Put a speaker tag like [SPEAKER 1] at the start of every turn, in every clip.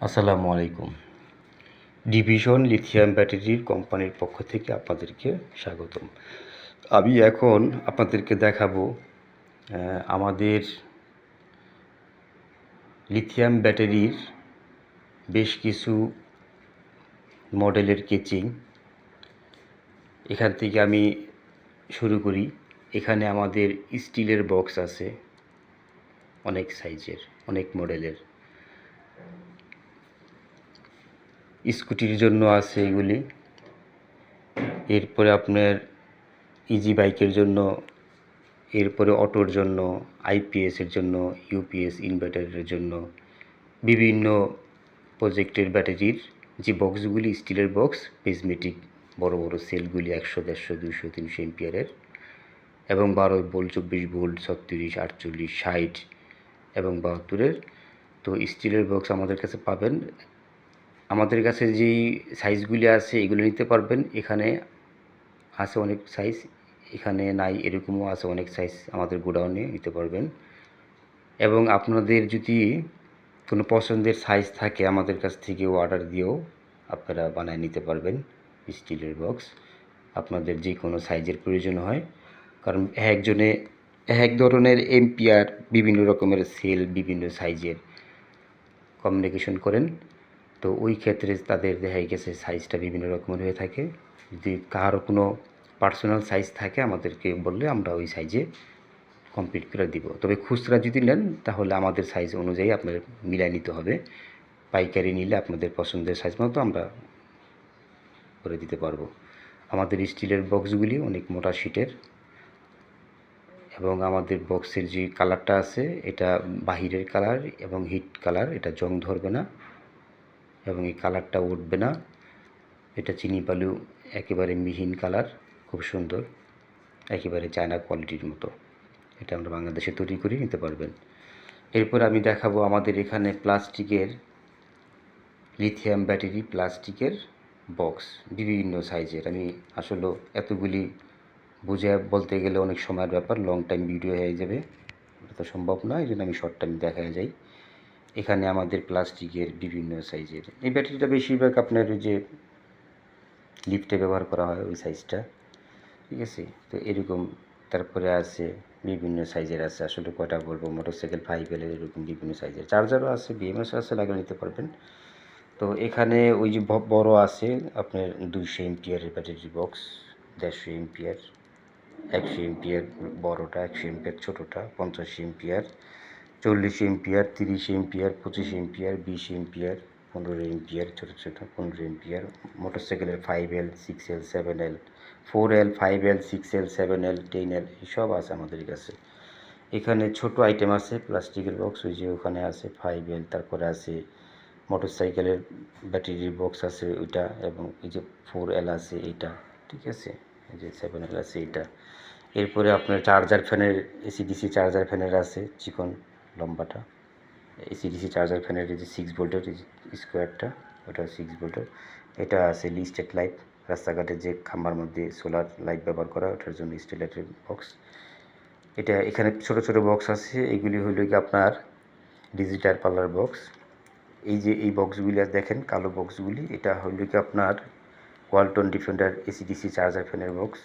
[SPEAKER 1] আসসালামু আলাইকুম। Division lithium ব্যাটারির কোম্পানির পক্ষ থেকে আপনাদেরকে স্বাগতম। আমি এখন আপনাদেরকে দেখাবো আমাদের লিথিয়াম ব্যাটারির বেশ কিছু মডেলের কেচিং। এখান থেকে আমি শুরু করি। এখানে আমাদের স্টিলের বক্স আছে অনেক সাইজের, অনেক মডেলের। স্কুটির জন্য আছে এগুলি। এরপরে আপনার ইজি বাইকের জন্য, এরপরে অটোর জন্য, আইপিএসের জন্য, ইউপিএস ইনভার্টারের জন্য, বিভিন্ন প্রজেক্টের ব্যাটারির যে বক্সগুলি স্টিলের বক্স, প্রিজমেটিক বড় বড় সেলগুলি 100, 150, 200, 300 এম্পিয়ারের এবং 12 ভোল্ট, 24 ভোল্ট, 36, 48, 60 এবং 72-এর। তো স্টিলের বক্স আমাদের কাছে পাবেন। আমাদের কাছে যেই সাইজগুলি আছে এগুলো নিতে পারবেন। এখানে আছে অনেক সাইজ, এখানে নাই এরকমও আছে অনেক সাইজ, আমাদের গোডাউনে নিতে পারবেন। এবং আপনাদের যদি কোনো পছন্দের সাইজ থাকে আমাদের কাছ থেকে অর্ডার দিয়েও আপনারা বানায় নিতে পারবেন স্টিলের বক্স। আপনাদের যে কোনো সাইজের প্রয়োজন হয়, কারণ একজনে এক ধরনের এম্পিয়ার, বিভিন্ন রকমের সেল, বিভিন্ন সাইজের কমিউনিকেশন করেন। তো ওই ক্ষেত্রে তাদের দেখা গেছে সাইজটা বিভিন্ন রকমের হয়ে থাকে। যদি কারো কোনো পার্সোনাল সাইজ থাকে আমাদেরকে বললে আমরা ওই সাইজে কমপ্লিট করে দিব। তবে খুচরা যদি নেন তাহলে আমাদের সাইজ অনুযায়ী আপনার মিলাই নিতে হবে। পাইকারি নিলে আপনাদের পছন্দের সাইজ মতো আমরা করে দিতে পারবো। আমাদের স্টিলের বক্সগুলি অনেক মোটা শিটের এবং আমাদের বক্সের যে কালারটা আছে এটা বাহিরের কালার এবং হিট কালার, এটা জং ধরবে না এবং এই কালারটা উঠবে না। এটা চিনি বালু একেবারে মিহিন কালার, খুব সুন্দর, একেবারে চায়না কোয়ালিটির মতো। এটা আমরা বাংলাদেশে তৈরি করে নিতে পারবেন। এরপর আমি দেখাবো আমাদের এখানে প্লাস্টিকের লিথিয়াম ব্যাটারি, প্লাস্টিকের বক্স বিভিন্ন সাইজের। আমি আসলে এতগুলি বুঝে বলতে গেলে অনেক সময়ের ব্যাপার, লং টাইম ভিডিও হয়ে যাবে, এটা তো সম্ভব নয়, এই জন্য আমি শর্ট টাইম দেখা যায়। এখানে আমাদের প্লাস্টিকের বিভিন্ন সাইজের এই ব্যাটারিটা বেশিরভাগ আপনার ওই যে লিফটে ব্যবহার করা হয় ওই সাইজটা, ঠিক আছে। তো এরকম তারপরে আছে বিভিন্ন সাইজের আছে, আসলে কয়টা বলবো, মোটরসাইকেল 5L এরকম বিভিন্ন সাইজের। চার্জারও আছে, বিএমএসও আছে, লাগিয়ে নিতে পারবেন। তো এখানে ওই যে বড় আছে আপনার 200 এম্পিয়ারের ব্যাটারি বক্স, 150 এম্পিয়ার, 100 এম্পিয়ার বড়টা, 100 এম্পিয়ার ছোটোটা, 50 ampere, 40 ampere, 30 ampere, 25 ampere, 20 ampere, 15 ampere, ছোটো ছোটো 15 এম্পিয়ার। মোটরসাইকেলের 5L, 6L, 7L, 4L, 5L, 6L, 7L, 10L সব আছে আমাদের কাছে। এখানে ছোট আইটেম আছে প্লাস্টিকের বক্স, ওই যে ওখানে আছে 5L, তারপরে আছে মোটরসাইকেলের ব্যাটারির বক্স আছে ওইটা, এবং এই যে 4L আছে এইটা, ঠিক আছে, এই যে 7L আছে এইটা। এরপরে আপনার চার্জার ফ্যানের, এসিডিসি চার্জার ফ্যানের আছে চিকন লম্বাটা, এসিডিসি চার্জার ফ্যানের এই যে 6 ভোল্টের স্কোয়ারটা, ওটা 6 ভোল্টের। এটা আছে স্ট্রিট লাইট, রাস্তাঘাটে যে খাম্বার মধ্যে সোলার লাইট ব্যবহার করা, ওটার জন্য স্ট্রিট লাইটের বক্স। এটা এখানে ছোট ছোট বক্স আছে, এগুলি হলো কি আপনার ডিজিটাল পাল্লার বক্স। এই যে এই বক্সগুলি দেখেন কালো বক্সগুলি, এটা হলো কি আপনার ওয়ালটন ডিফেন্ডার এসিডিসি চার্জার ফ্যানের বক্স।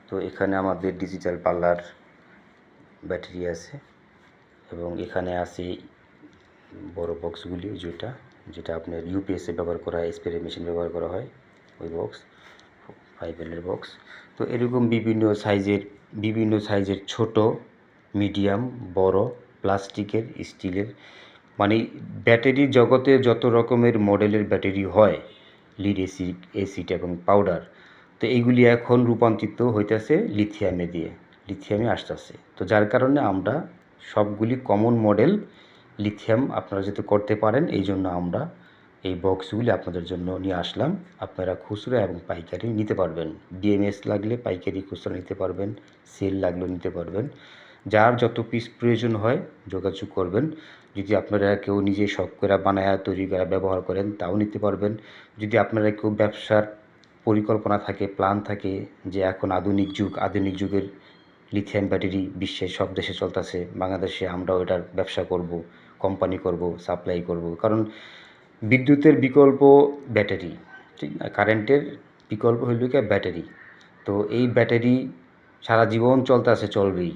[SPEAKER 1] তো এখানে আমাদের ডিজিটাল পাল্লার ব্যাটারি আছে এবং এখানে আছে বড় বক্সগুলি, যেটা যেটা আপনার ইউপিএসে ব্যবহার করা হয়, স্প্রে মেশিন ব্যবহার করা হয়, ওই বক্স 5L বক্স। তো এরকম বিভিন্ন সাইজের ছোট, মিডিয়াম, বড়, প্লাস্টিকের, স্টিলের, মানে ব্যাটারির জগতে যত রকমের মডেলের ব্যাটারি হয়, লিড অ্যাসিড, অ্যাসিড এবং পাউডার, তো এইগুলি এখন রূপান্তরিত হইতেছে লিথিয়ামে দিয়ে, লিথিয়ামে আসতেছে। তো যার কারণে আমরা সবগুলি কমন মডেল লিথিয়াম আপনারা যাতে করতে পারেন, এই জন্য আমরা এই বক্সগুলি আপনাদের জন্য নিয়ে আসলাম। আপনারা খুচরা এবং পাইকারি নিতে পারবেন। বিএমএস লাগলে পাইকারি খুচরা নিতে পারবেন, সেল লাগলেও নিতে পারবেন। যার যত পিস প্রয়োজন হয় যোগাযোগ করবেন। যদি আপনারা কেউ নিজে শখ করে বানায়া তৈরি করে ব্যবহার করেন তাও নিতে পারবেন। যদি আপনারা কেউ ব্যবসার পরিকল্পনা থাকে, প্ল্যান থাকে যে এখন আধুনিক যুগ, আধুনিক যুগের লিথিয়াম ব্যাটারি বিশ্বের সব দেশে চলতেছে, বাংলাদেশে আমরাও এটার ব্যবসা করব, কোম্পানি করব, সাপ্লাই করব। কারণ বিদ্যুতের বিকল্প ব্যাটারি, ঠিক না? কারেন্টের বিকল্প হইল গিয়া ব্যাটারি। তো এই ব্যাটারি সারা জীবন চলতেছে, চলবেই।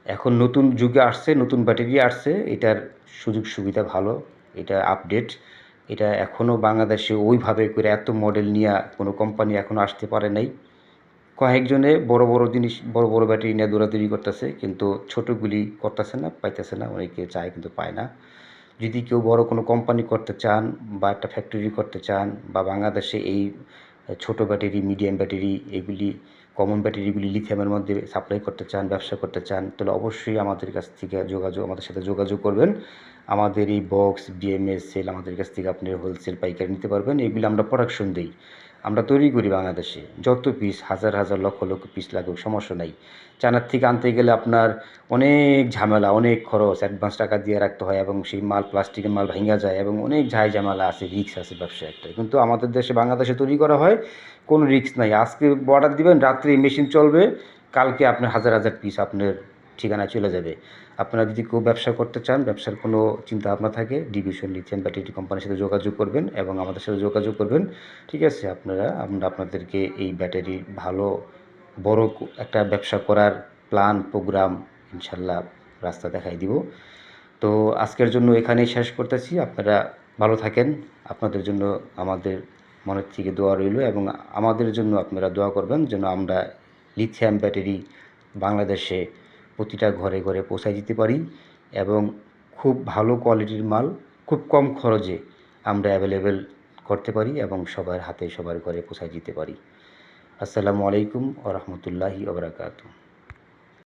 [SPEAKER 1] এখন নতুন যুগে আসছে, নতুন ব্যাটারি আসছে, এটার সুযোগ সুবিধা ভালো, এটা আপডেট। এটা এখনও বাংলাদেশে ওইভাবে করে এত মডেল নিয়া কোনো কোম্পানি এখনও আসতে পারে নাই। কয়েকজনে বড় বড় জিনিস, বড় বড় ব্যাটারি নিয়ে দৌড়াদৌড়ি করতেছে, কিন্তু ছোটোগুলি করতেছে না, পাইতেছে না। অনেকে চায় কিন্তু পায় না। যদি কেউ বড় কোনো কোম্পানি করতে চান বা একটা ফ্যাক্টরি করতে চান, বা বাংলাদেশে এই ছোট ব্যাটারি, মিডিয়াম ব্যাটারি, এগুলি কমন ব্যাটারিগুলি লিথিয়ামের মধ্যে সাপ্লাই করতে চান, ব্যবসা করতে চান, তাহলে অবশ্যই আমাদের কাছ থেকে আমাদের সাথে যোগাযোগ করবেন। আমাদের এই বক্স, বিএমএস সেল আমাদের কাছ থেকে আপনি হোলসেল পাইকারি নিতে পারবেন। এগুলি আমরা প্রোডাকশন দিই, আমরা তৈরি করি বাংলাদেশে। যত পিস, হাজার হাজার লক্ষ লক্ষ পিস লাগুক, সমস্যা নাই। চায়নার থেকে আনতে গেলে আপনার অনেক ঝামেলা, অনেক খরচ, অ্যাডভান্স টাকা দিয়ে রাখতে হয়, এবং সেই মাল, প্লাস্টিকের মাল ভাইঙ্গা যায়, এবং অনেক ঝামেলা আছে, রিস্ক আছে ব্যবসা একটা। কিন্তু আমাদের দেশে, বাংলাদেশে তৈরি করা হয়, কোনো রিস্ক নাই। আজকে অর্ডার দিবেন, রাত্রে মেশিন চলবে, কালকে আপনার হাজার হাজার পিস আপনার ঠিকানায় চলে যাবে। আপনারা যদি কেউ ব্যবসা করতে চান, ব্যবসার কোনো চিন্তা ভাবনা থাকে, ডিভিশন লিথিয়াম ব্যাটারি কোম্পানির সাথে যোগাযোগ করবেন এবং আমাদের সাথে যোগাযোগ করবেন। ঠিক আছে? আমরা আপনাদেরকে এই ব্যাটারির ভালো বড় একটা ব্যবসা করার প্ল্যান, প্রোগ্রাম ইনশাল্লাহ রাস্তা দেখাই দিব। তো আজকের জন্য এখানেই শেষ করতেছি। আপনারা ভালো থাকেন। আপনাদের জন্য আমাদের মনের থেকে দোয়া রইল, এবং আমাদের জন্য আপনারা দোয়া করবেন যেন আমরা লিথিয়াম ব্যাটারি বাংলাদেশে প্রতিটা ঘরে ঘরে পৌঁছায় দিতে পারি, এবং খুব ভালো কোয়ালিটির মাল খুব কম খরচে আমরা অ্যাভেলেবেল করতে পারি, এবং সবার হাতে, সবার ঘরে পৌঁছায় দিতে পারি। আসসালামু আলাইকুম ওয়া রাহমাতুল্লাহি ওয়া বারাকাতুহু।